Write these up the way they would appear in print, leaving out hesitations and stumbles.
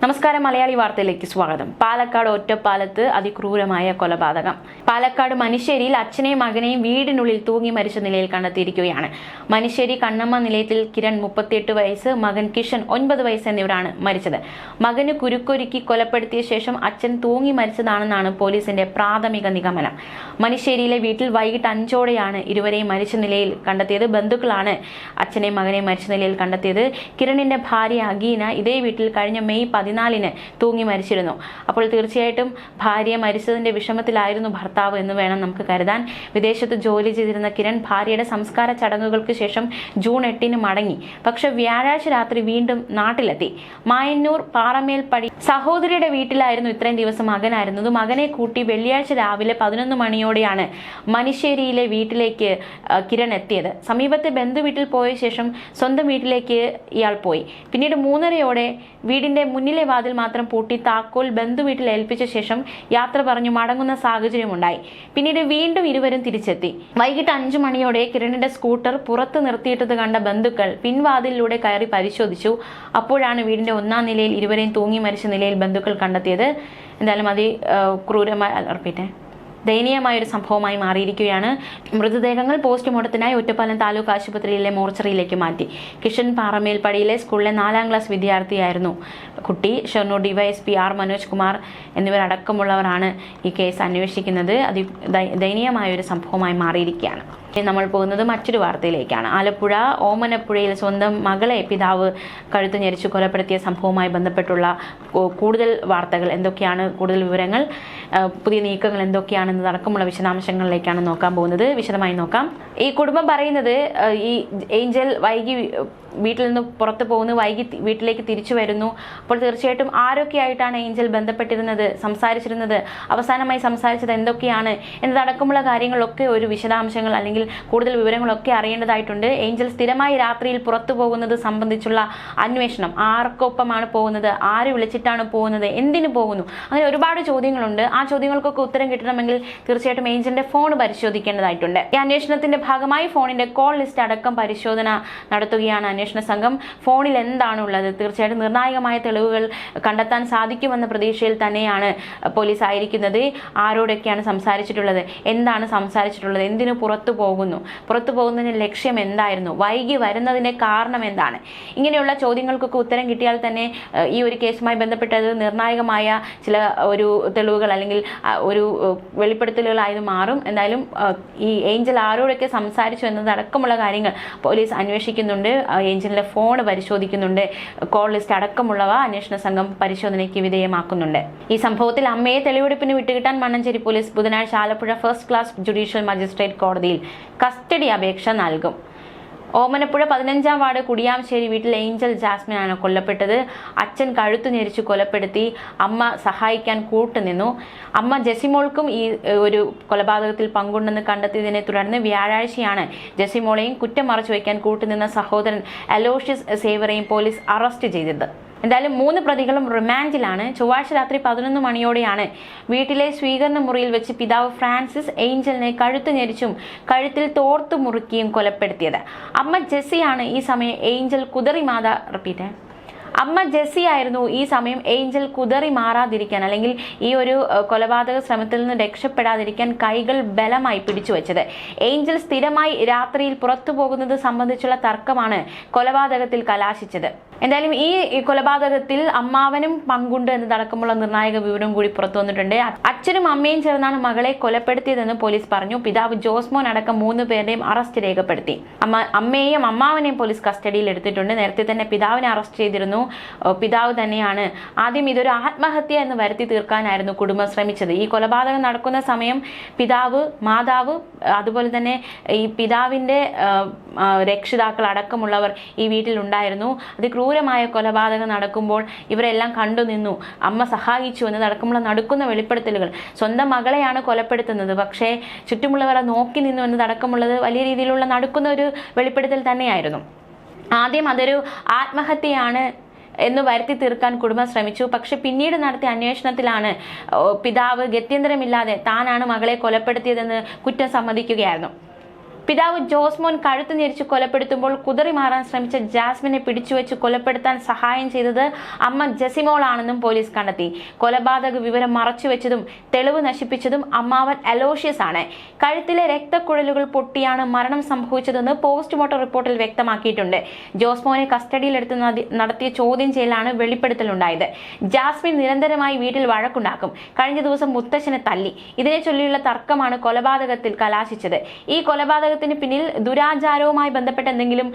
നമസ്കാരം, മലയാളി വാർത്തയിലേക്ക് സ്വാഗതം. പാലക്കാട് ഒറ്റപ്പാലത്ത് അതിക്രൂരമായ കൊലപാതകം. പാലക്കാട് മനിശ്ശേരിയിൽ അച്ഛനെയും മകനെയും വീടിനുള്ളിൽ തൂങ്ങി മരിച്ച നിലയിൽ കണ്ടെത്തിയിരിക്കുകയാണ്. മനിശ്ശേരി കണ്ണമ്മ നിലയത്തിൽ കിരൺ 38 വയസ്സ്, മകൻ കിഷൻ 9 വയസ്സ് എന്നിവരാണ് മരിച്ചത്. മകന് കുരുക്കൊരുക്കി കൊലപ്പെടുത്തിയ ശേഷം അച്ഛൻ തൂങ്ങി മരിച്ചതാണെന്നാണ് പോലീസിന്റെ പ്രാഥമിക നിഗമനം. മനിശ്ശേരിയിലെ വീട്ടിൽ വൈകിട്ട് 5ഓടെയാണ് ഇരുവരെയും മരിച്ച നിലയിൽ കണ്ടെത്തിയത്. ബന്ധുക്കളാണ് അച്ഛനെയും മകനെയും മരിച്ച നിലയിൽ കണ്ടെത്തിയത്. കിരണിന്റെ ഭാര്യ അഗീന ഇതേ വീട്ടിൽ കഴിഞ്ഞ മെയ് 14-ന് തൂങ്ങി മരിച്ചിരുന്നു. അപ്പോൾ തീർച്ചയായിട്ടും ഭാര്യ മരിച്ചതിന്റെ വിഷമത്തിലായിരുന്നു ഭർത്താവ് എന്ന് വേണം നമുക്ക് കരുതാൻ. വിദേശത്ത് ജോലി ചെയ്തിരുന്ന കിരൺ ഭാര്യയുടെ സംസ്കാര ചടങ്ങുകൾക്ക് ശേഷം ജൂൺ 8-ന് മടങ്ങി. പക്ഷെ വ്യാഴാഴ്ച രാത്രി വീണ്ടും നാട്ടിലെത്തി. മായന്നൂർ പാറമേൽപ്പടി സഹോദരിയുടെ വീട്ടിലായിരുന്നു ഇത്രയും ദിവസം മകനായിരുന്നത്. മകനെ കൂട്ടി വെള്ളിയാഴ്ച രാവിലെ 11 മണിയോടെയാണ് മനിശ്ശേരിയിലെ വീട്ടിലേക്ക് കിരൺ എത്തിയത്. സമീപത്തെ ബന്ധുവീട്ടിൽ പോയ ശേഷം സ്വന്തം വീട്ടിലേക്ക് ഇയാൾ പോയി. പിന്നീട് 3:30-ഓടെ വീടിന്റെ മുന്നിലെ വാതിൽ മാത്രം പൂട്ടി താക്കോൽ ബന്ധുവീട്ടിൽ ഏൽപ്പിച്ച ശേഷം യാത്ര പറഞ്ഞു മടങ്ങുന്ന സാഹചര്യമുണ്ടായി. പിന്നീട് വീണ്ടും ഇരുവരും തിരിച്ചെത്തി. വൈകിട്ട് 5 മണിയോടെ കിരണിന്റെ സ്കൂട്ടർ പുറത്ത് നിർത്തിയിട്ടത് കണ്ട ബന്ധുക്കൾ പിൻവാതിലിലൂടെ കയറി പരിശോധിച്ചു. അപ്പോഴാണ് വീടിന്റെ 1-ാം നിലയിൽ ഇരുവരെയും തൂങ്ങി മരിച്ച നിലയിൽ ബന്ധുക്കൾ കണ്ടെത്തിയത്. എന്തായാലും ദയനീയമായൊരു സംഭവമായി മാറിയിരിക്കുകയാണ്. മൃതദേഹങ്ങൾ പോസ്റ്റ്മോർട്ടത്തിനായി ഒറ്റപ്പാലം താലൂക്ക് ആശുപത്രിയിലെ മോർച്ചറിയിലേക്ക് മാറ്റി. കിഷൻ പാറമേൽപ്പടിയിലെ സ്കൂളിലെ 4-ാം ക്ലാസ് വിദ്യാർത്ഥിയായിരുന്നു കുട്ടി. ഷൊർണൂർ ഡിവൈഎസ്പി ആർ മനോജ് കുമാർ എന്നിവരടക്കമുള്ളവരാണ് ഈ കേസ് അന്വേഷിക്കുന്നത്. ദയനീയമായൊരു സംഭവമായി മാറിയിരിക്കുകയാണ്. നമ്മൾ പോകുന്നത് മറ്റൊരു വാർത്തയിലേക്കാണ്. ആലപ്പുഴ ഓമനപ്പുഴയിൽ സ്വന്തം മകളെ പിതാവ് കഴുത്ത് ഞെരിച്ചു കൊലപ്പെടുത്തിയ സംഭവവുമായി ബന്ധപ്പെട്ടുള്ള കൂടുതൽ വാർത്തകൾ എന്തൊക്കെയാണ്, കൂടുതൽ വിവരങ്ങൾ, പുതിയ നീക്കങ്ങൾ എന്തൊക്കെയാണെന്നതടക്കമുള്ള വിശദാംശങ്ങളിലേക്കാണ് നോക്കാൻ പോകുന്നത്. വിശദമായി നോക്കാം. ഈ കുടുംബം പറയുന്നത് ഈ ഏഞ്ചൽ വൈകി വീട്ടിൽ നിന്ന് പുറത്തു പോകുന്നു, വൈകി വീട്ടിലേക്ക് തിരിച്ചു വരുന്നു. അപ്പോൾ തീർച്ചയായിട്ടും ആരൊക്കെയായിട്ടാണ് ഏഞ്ചൽ ബന്ധപ്പെട്ടിരുന്നത്, സംസാരിച്ചിരുന്നത്, അവസാനമായി സംസാരിച്ചത് എന്തൊക്കെയാണ് എന്നതടക്കമുള്ള കാര്യങ്ങളൊക്കെ ഒരു വിശദാംശങ്ങൾ അല്ലെങ്കിൽ കൂടുതൽ വിവരങ്ങളൊക്കെ അറിയേണ്ടതായിട്ടുണ്ട്. ഏഞ്ചൽ സ്ഥിരമായി രാത്രിയിൽ പുറത്തു പോകുന്നത് സംബന്ധിച്ചുള്ള അന്വേഷണം, ആർക്കൊപ്പമാണ് പോകുന്നത്, ആര് വിളിച്ചിട്ടാണ് പോകുന്നത്, എന്തിനു പോകുന്നു, അങ്ങനെ ഒരുപാട് ചോദ്യങ്ങളുണ്ട്. ആ ചോദ്യങ്ങൾക്കൊക്കെ ഉത്തരം കിട്ടണമെങ്കിൽ തീർച്ചയായിട്ടും ഏഞ്ചലിന്റെ ഫോൺ പരിശോധിക്കേണ്ടതായിട്ടുണ്ട്. ഈ അന്വേഷണത്തിന്റെ ഭാഗമായി ഫോണിന്റെ കോൾ ലിസ്റ്റ് അടക്കം പരിശോധന നടത്തുകയാണ് അന്വേഷണ സംഘം. ഫോണിൽ എന്താണുള്ളത്, തീർച്ചയായിട്ടും നിർണായകമായ തെളിവുകൾ കണ്ടെത്താൻ സാധിക്കുമെന്ന പ്രതീക്ഷയിൽ തന്നെയാണ് പോലീസ് ആയിരിക്കുന്നത്. ആരോടൊക്കെയാണ് സംസാരിച്ചിട്ടുള്ളത്, എന്താണ് സംസാരിച്ചിട്ടുള്ളത്, എന്തിനു പുറത്തു പോകുന്നതിന് ലക്ഷ്യം എന്തായിരുന്നു, വൈകി വരുന്നതിന്റെ കാരണം എന്താണ്, ഇങ്ങനെയുള്ള ചോദ്യങ്ങൾക്കൊക്കെ ഉത്തരം കിട്ടിയാൽ തന്നെ ഈ ഒരു കേസുമായി ബന്ധപ്പെട്ടത് നിർണായകമായ ചില ഒരു തെളിവുകൾ അല്ലെങ്കിൽ ഒരു വെളിപ്പെടുത്തലുകളായത് മാറും. എന്തായാലും ഈ ഏഞ്ചൽ ആരോടൊക്കെ സംസാരിച്ചു എന്നതടക്കമുള്ള കാര്യങ്ങൾ പോലീസ് അന്വേഷിക്കുന്നുണ്ട്. ഏഞ്ചലിന്റെ ഫോൺ പരിശോധിക്കുന്നുണ്ട്. കോൾ ലിസ്റ്റ് അടക്കമുള്ളവ അന്വേഷണ സംഘം പരിശോധനയ്ക്ക് വിധേയമാക്കുന്നുണ്ട്. ഈ സംഭവത്തിൽ അമ്മയെ തെളിവെടുപ്പിന് വിട്ടുകിട്ടാൻ മണ്ണഞ്ചേരി പോലീസ് ബുധനാഴ്ച Alappuzha first class judicial magistrate കോടതിയിൽ കസ്റ്റഡി അപേക്ഷ നൽകും. ഓമനപ്പുഴ 15-ാം വാർഡ് കുടിയാംശ്ശേരി വീട്ടിൽ ഏഞ്ചൽ ജാസ്മിനാണ് കൊല്ലപ്പെട്ടത്. അച്ഛൻ കഴുത്തു ഞെരിച്ചു കൊലപ്പെടുത്തി, അമ്മ സഹായിക്കാൻ കൂട്ടുനിന്നു. അമ്മ ജെസിമോൾക്കും ഈ ഒരു കൊലപാതകത്തിൽ പങ്കുണ്ടെന്ന് കണ്ടെത്തിയതിനെ തുടർന്ന് വ്യാഴാഴ്ചയാണ് ജെസിമോളെയും കുറ്റം മറച്ചു വയ്ക്കാൻ കൂട്ടുനിന്ന സഹോദരൻ അലോഷ്യസ് സേവറെയും പോലീസ് അറസ്റ്റ് ചെയ്തത്. എന്തായാലും 3 പ്രതികളും റിമാൻഡിലാണ്. ചൊവ്വാഴ്ച രാത്രി 11 മണിയോടെയാണ് വീട്ടിലെ സ്വീകരണ മുറിയിൽ വെച്ച് പിതാവ് ഫ്രാൻസിസ് ഏഞ്ചലിനെ കഴുത്ത് ഞെരിച്ചും കഴുത്തിൽ തോർത്തു മുറുക്കിയും കൊലപ്പെടുത്തിയത്. അമ്മ ജെസ്സിയാണ് ഈ സമയം അമ്മ ജെസ്സി ആയിരുന്നു ഈ സമയം ഏഞ്ചൽ കുതറി മാറാതിരിക്കാൻ അല്ലെങ്കിൽ ഈ ഒരു കൊലപാതക ശ്രമത്തിൽ നിന്ന് രക്ഷപ്പെടാതിരിക്കാൻ കൈകൾ ബലമായി പിടിച്ചു വെച്ചത്. ഏഞ്ചൽ സ്ഥിരമായി രാത്രിയിൽ പുറത്തു പോകുന്നത് സംബന്ധിച്ചുള്ള തർക്കമാണ് കൊലപാതകത്തിൽ കലാശിച്ചത്. എന്തായാലും ഈ കൊലപാതകത്തിൽ അമ്മാവനും പങ്കുണ്ട് എന്നതടക്കമുള്ള നിർണായക വിവരം കൂടി പുറത്തു വന്നിട്ടുണ്ട്. അച്ഛനും അമ്മയും ചേർന്നാണ് മകളെ കൊലപ്പെടുത്തിയതെന്ന് പോലീസ് പറഞ്ഞു. പിതാവ് ജോസ്മോൻ അടക്കം 3 പേരുടെയും അറസ്റ്റ് രേഖപ്പെടുത്തി. അമ്മയെയും അമ്മാവനെയും പോലീസ് കസ്റ്റഡിയിൽ എടുത്തിട്ടുണ്ട്. നേരത്തെ തന്നെ പിതാവിനെ അറസ്റ്റ് ചെയ്തിരുന്നു. പിതാവ് തന്നെയാണ് ആദ്യം ഇതൊരു ആത്മഹത്യ എന്ന് വരുത്തി തീർക്കാനായിരുന്നു കുടുംബം ശ്രമിച്ചത്. ഈ കൊലപാതകം നടക്കുന്ന സമയം പിതാവ്, മാതാവ്, അതുപോലെ തന്നെ ഈ പിതാവിന്റെ രക്ഷിതാക്കൾ അടക്കമുള്ളവർ ഈ വീട്ടിലുണ്ടായിരുന്നു. അതിക്രൂരമായ കൊലപാതകം നടക്കുമ്പോൾ ഇവരെല്ലാം കണ്ടുനിന്നു, അമ്മ സഹായിച്ചു എന്നതടക്കമുള്ള നടക്കുന്ന വെളിപ്പെടുത്തലുകൾ. സ്വന്തം മകളെയാണ് കൊലപ്പെടുത്തുന്നത്, പക്ഷേ ചുറ്റുമുള്ളവർ നോക്കി നിന്നു എന്നതടക്കമുള്ളത് വലിയ രീതിയിലുള്ള നടക്കുന്ന ഒരു വെളിപ്പെടുത്തൽ തന്നെയായിരുന്നു. ആദ്യം അതൊരു ആത്മഹത്യയാണ് എന്ന് വരുത്തി തീർക്കാൻ കുടുംബം ശ്രമിച്ചു. പക്ഷെ പിന്നീട് നടത്തിയ അന്വേഷണത്തിലാണ് പിതാവ് ഗത്യന്തരമില്ലാതെ താനാണ് മകളെ കൊലപ്പെടുത്തിയതെന്ന് കുറ്റം സമ്മതിക്കുകയായിരുന്നു. പിതാവ് ജോസ്മോൻ കഴുത്ത് ഞെരിച്ച് കൊലപ്പെടുത്തുമ്പോൾ കുതറി മാറാൻ ശ്രമിച്ച ജാസ്മിനെ പിടിച്ചുവെച്ച് കൊലപ്പെടുത്താൻ സഹായം ചെയ്തത് അമ്മ ജെസിമോൾ ആണെന്നും പോലീസ് കണ്ടെത്തി. കൊലപാതക വിവരം മറച്ചുവെച്ചതും തെളിവ് നശിപ്പിച്ചതും അമ്മാവൻ അലോഷ്യസ് ആണ്. കഴുത്തിലെ രക്തക്കുഴലുകൾ പൊട്ടിയാണ് മരണം സംഭവിച്ചതെന്ന് പോസ്റ്റ്മോർട്ടം റിപ്പോർട്ടിൽ വ്യക്തമാക്കിയിട്ടുണ്ട്. ജോസ്മോനെ കസ്റ്റഡിയിലെടുത്ത് നടത്തിയ ചോദ്യം ചെയ്യലാണ് വെളിപ്പെടുത്തലുണ്ടായത്. ജാസ്മിൻ നിരന്തരമായി വീട്ടിൽ വഴക്കുണ്ടാക്കും. കഴിഞ്ഞ ദിവസം മുത്തച്ഛനെ തല്ലി. ഇതിനെ ചൊല്ലിയുള്ള തർക്കമാണ് കൊലപാതകത്തിൽ കലാശിച്ചത്. ഈ കൊലപാതകത്തിന് പിന്നിൽ ദുരാചാരവുമായി ബന്ധപ്പെട്ട എന്തെങ്കിലും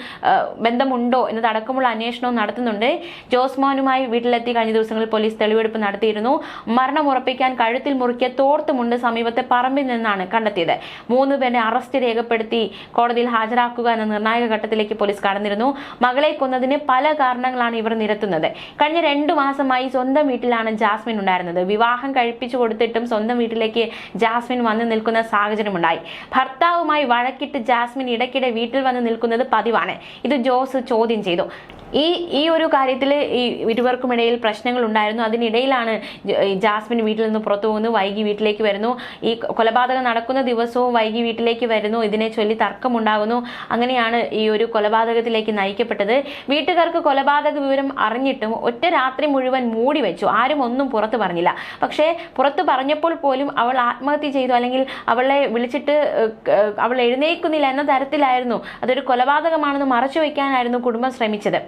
ബന്ധമുണ്ടോ എന്നതടക്കമുള്ള അന്വേഷണവും നടത്തുന്നുണ്ട്. ജോസ്മോനുമായി വീട്ടിലെത്തി കഴിഞ്ഞ ദിവസങ്ങളിൽ പോലീസ് തെളിവെടുപ്പ് നടത്തിയിരുന്നു. മരണം ഉറപ്പിക്കാൻ കഴുത്തിൽ മുറുക്കിയ തോർത്തുമുണ്ട് സമീപത്തെ പറമ്പിൽ നിന്നാണ് കണ്ടെത്തിയത്. 3 പേരെ അറസ്റ്റ് രേഖപ്പെടുത്തി കോടതിയിൽ ഹാജരാക്കുക എന്ന നിർണായക ഘട്ടത്തിലേക്ക് പോലീസ് കടന്നിരുന്നു. മകളെ കൊന്നതിന് പല കാരണങ്ങളാണ് ഇവർ നിരത്തുന്നത്. കഴിഞ്ഞ 2 മാസമായി സ്വന്തം വീട്ടിലാണ് ജാസ്മിൻ ഉണ്ടായിരുന്നത്. വിവാഹം കഴിപ്പിച്ചു കൊടുത്തിട്ടും സ്വന്തം വീട്ടിലേക്ക് ജാസ്മിൻ വന്നു നിൽക്കുന്ന സാഹചര്യമുണ്ടായി. ഭർത്താവുമായി വഴക്കിട്ട് ജാസ്മിൻ ഇടയ്ക്കിടെ വീട്ടിൽ വന്ന് നിൽക്കുന്നത് പതിവാണ്. ഇത് ജോസ് ചോദ്യം ചെയ്തു. ഈ ഒരു കാര്യത്തിൽ ഈ ഇരുവർക്കുമിടയിൽ പ്രശ്നങ്ങൾ ഉണ്ടായിരുന്നു. അതിനിടയിലാണ് ജാസ്മിൻ വീട്ടിൽ നിന്ന് പുറത്തു പോകുന്നു, വൈകി വീട്ടിലേക്ക് വരുന്നു. ഈ കൊലപാതകം നടക്കുന്ന ദിവസവും വൈകി വീട്ടിലേക്ക് വരുന്നു. ഇതിനെ ചൊല്ലി തർക്കമുണ്ടാകുന്നു. അങ്ങനെയാണ് ഈ ഒരു കൊലപാതകത്തിലേക്ക് നയിക്കപ്പെട്ടത്. വീട്ടുകാർക്ക് കൊലപാതക വിവരം അറിഞ്ഞിട്ടും ഒറ്റ രാത്രി മുഴുവൻ മൂടി വെച്ചു. ആരും ഒന്നും പുറത്തു പറഞ്ഞില്ല. പക്ഷേ പുറത്തു പറഞ്ഞപ്പോൾ പോലും അവൾ ആത്മഹത്യ ചെയ്തു, അല്ലെങ്കിൽ അവളെ വിളിച്ചിട്ട് അവൾ എഴുന്നേൽക്കുന്നില്ല എന്ന തരത്തിലായിരുന്നു. അതൊരു കൊലപാതകമാണെന്ന് മറച്ചു വയ്ക്കാനായിരുന്നു കുടുംബം ശ്രമിച്ചത്.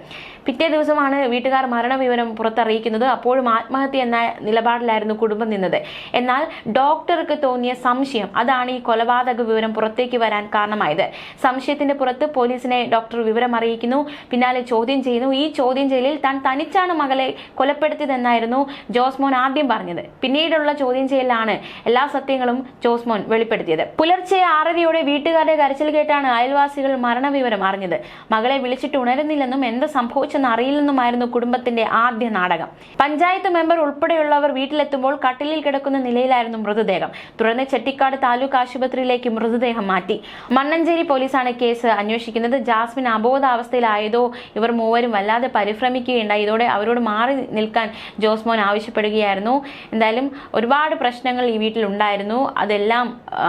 പിറ്റേ ദിവസമാണ് വീട്ടുകാർ മരണവിവരം പുറത്തറിയിക്കുന്നത്. അപ്പോഴും ആത്മഹത്യ എന്ന നിലപാടിലായിരുന്നു കുടുംബം നിന്നത്. എന്നാൽ ഡോക്ടർക്ക് തോന്നിയ സംശയം, അതാണ് ഈ കൊലപാതക വിവരം പുറത്തേക്ക് വരാൻ കാരണമായത്. സംശയത്തിന്റെ പുറത്ത് പോലീസിനെ ഡോക്ടർ വിവരം അറിയിക്കുന്നു. പിന്നാലെ ചോദ്യം ചെയ്യുന്നു. ഈ ചോദ്യം ചെയ്യലിൽ താൻ തനിച്ചാണ് മകളെ കൊലപ്പെടുത്തിയതെന്നായിരുന്നു ജോസ്മോൻ ആദ്യം പറഞ്ഞത്. പിന്നീടുള്ള ചോദ്യം ചെയ്യലാണ് എല്ലാ സത്യങ്ങളും ജോസ്മോൻ വെളിപ്പെടുത്തിയത്. പുലർച്ചെ 6:30യോടെ വീട്ടുകാരുടെ കരച്ചിൽ കേട്ടാണ് അയൽവാസികൾ മരണവിവരം അറിഞ്ഞത്. മകളെ വിളിച്ചിട്ട് ഉണരുന്നില്ലെന്നും എന്ത് സംഭവിച്ചെന്ന് അറിയില്ലെന്നുമായിരുന്നു കുടുംബത്തിന്റെ ആദ്യ നാടകം. പഞ്ചായത്ത് മെമ്പർ ഉൾപ്പെടെയുള്ളവർ വീട്ടിലെത്തുമ്പോൾ കട്ടിലിൽ കിടക്കുന്ന നിലയിലായിരുന്നു മൃതദേഹം. തുടർന്ന് ചെട്ടിക്കാട് താലൂക്ക് ആശുപത്രിയിലേക്ക് മൃതദേഹം മാറ്റി. മണ്ണഞ്ചേരി പോലീസാണ് കേസ് അന്വേഷിക്കുന്നത്. ജാസ്മിൻ അബോധാവസ്ഥയിലായതോ ഇവർ മൂവരും വല്ലാതെ പരിഭ്രമിക്കുകയുണ്ടായി. ഇതോടെ അവരോട് മാറി നിൽക്കാൻ ജോസ്മോൻ ആവശ്യപ്പെടുകയായിരുന്നു. എന്തായാലും ഒരുപാട് പ്രശ്നങ്ങൾ ഈ വീട്ടിൽ ഉണ്ടായിരുന്നു. അതെല്ലാം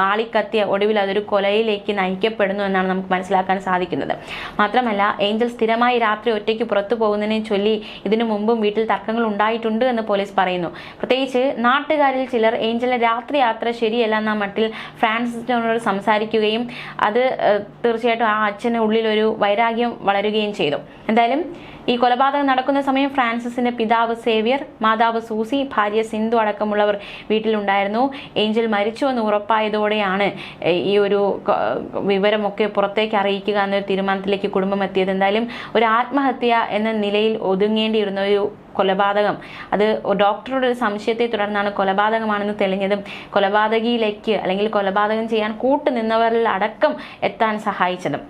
ആളിക്കത്തിയ ഒടുവിൽ അതൊരു കൊലയിലേക്ക് നയിക്കപ്പെടുന്നു എന്നാണ് നമുക്ക് മനസ്സിലാക്കാൻ സാധിക്കുന്നത്. മാത്രമല്ല, ഏഞ്ചൽ സ്ഥിരമായി രാത്രി ഒറ്റയ്ക്ക് പുറത്തു പോകുന്നതിനെ ചൊല്ലി ഇതിനു മുമ്പും വീട്ടിൽ തർക്കങ്ങൾ ഉണ്ടായിട്ടുണ്ട് എന്ന് പോലീസ് പറയുന്നു. പ്രത്യേകിച്ച് നാട്ടുകാരിൽ ചിലർ ഏഞ്ചലിന്റെ രാത്രി യാത്ര ശരിയല്ല എന്ന മട്ടിൽ ഫ്രാൻസിസിനോട് സംസാരിക്കുകയും അത് തീർച്ചയായിട്ടും ആ അച്ഛന് ഉള്ളിൽ ഒരു വൈരാഗ്യം വളരുകയും ചെയ്തു. എന്തായാലും ഈ കൊലപാതകം നടക്കുന്ന സമയം ഫ്രാൻസിസിന്റെ പിതാവ് സേവ്യർ, മാതാവ് സൂസി, ഭാര്യ സിന്ധു അടക്കമുള്ളവർ വീട്ടിലുണ്ടായിരുന്നു. ഏഞ്ചൽ മരിച്ചുവെന്ന് ഉറപ്പായതോടെയാണ് ഈ ഒരു വിവരമൊക്കെ പുറത്തേക്ക് അറിയിക്കുക എന്നൊരു തീരുമാനത്തിലേക്ക് കുടുംബം എത്തിയത്. എന്തായാലും ഒരു ആത്മഹത്യ എന്ന നിലയിൽ ഒതുങ്ങേണ്ടിയിരുന്ന ഒരു കൊലപാതകം, അത് ഡോക്ടറുടെ ഒരു സംശയത്തെ തുടർന്നാണ് കൊലപാതകമാണെന്ന് തെളിഞ്ഞതും കൊലപാതകിയിലേക്ക് അല്ലെങ്കിൽ കൊലപാതകം ചെയ്യാൻ കൂട്ടുനിന്നവരിൽ അടക്കം എത്താൻ സഹായിച്ചതും.